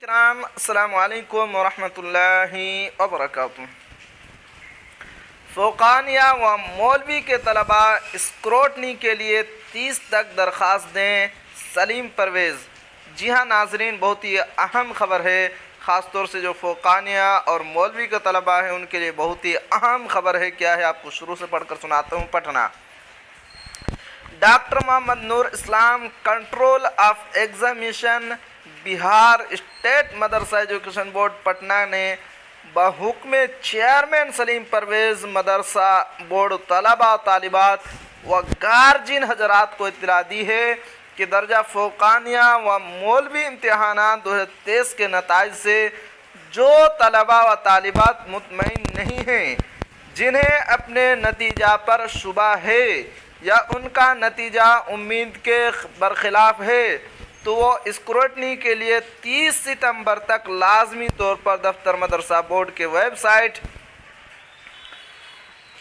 کرام السلام علیکم ورحمۃ اللہ وبرکاتہ۔ فوقانیہ و مولوی کے طلباء اسکروٹنی کے لیے 30 تک درخواست دیں، سلیم پرویز۔ جی ہاں ناظرین، بہت ہی اہم خبر ہے، خاص طور سے جو فوقانیہ اور مولوی کے طلباء ہیں ان کے لیے بہت ہی اہم خبر ہے۔ کیا ہے آپ کو شروع سے پڑھ کر سناتا ہوں۔ Patna, doctor Muhammad Noor Islam, control of examination, Bihar state مدرسہ ایجوکیشن بورڈ پٹنہ نے بحکم چیئرمین سلیم پرویز مدرسہ بورڈ طلباء طالبات و گارجین حضرات کو اطلاع دی ہے کہ درجہ فوقانیہ و مولوی امتحانات 2023 کے نتائج سے جو طلباء و طالبات مطمئن نہیں ہیں، جنہیں اپنے نتیجہ پر شبہ ہے یا ان کا نتیجہ امید کے برخلاف ہے، تو وہ اسکروٹنی کے لیے 30 ستمبر تک لازمی طور پر دفتر مدرسہ بورڈ کے ویب سائٹ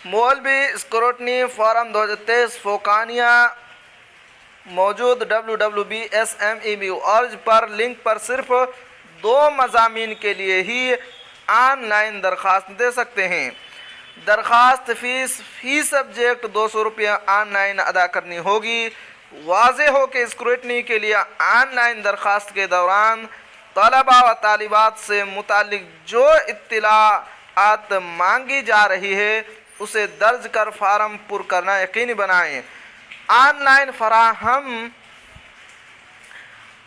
مولوی اسکروٹنی فارم 2023 فوقانیہ موجود www.smeu.org پر لنک پر صرف 2 مضامین کے لیے ہی آن لائن درخواست دے سکتے ہیں۔ درخواست فیس فی سبجیکٹ 200 روپیہ آن لائن ادا کرنی ہوگی۔ واضح ہو کہ اسکروٹنی کے لیے آن لائن درخواست کے دوران طلباء و طالبات سے متعلق جو اطلاعات مانگی جا رہی ہے اسے درج کر فارم پر کرنا یقینی بنائیں۔ آن لائن فراہم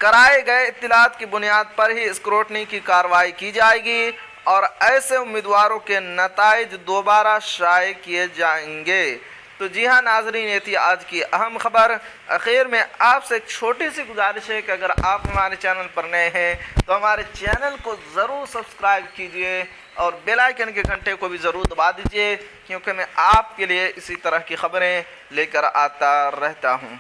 کرائے گئے اطلاعات کی بنیاد پر ہی اسکروٹنی کی کارروائی کی جائے گی اور ایسے امیدواروں کے نتائج دوبارہ شائع کیے جائیں گے۔ تو جی ہاں ناظرین، یہ تھی آج کی اہم خبر۔ اخیر میں آپ سے ایک چھوٹی سی گزارش ہے کہ اگر آپ ہمارے چینل پر نئے ہیں تو ہمارے چینل کو ضرور سبسکرائب کیجئے اور بیل آئیکن کے گھنٹے کو بھی ضرور دبا دیجئے، کیونکہ میں آپ کے لیے اسی طرح کی خبریں لے کر آتا رہتا ہوں۔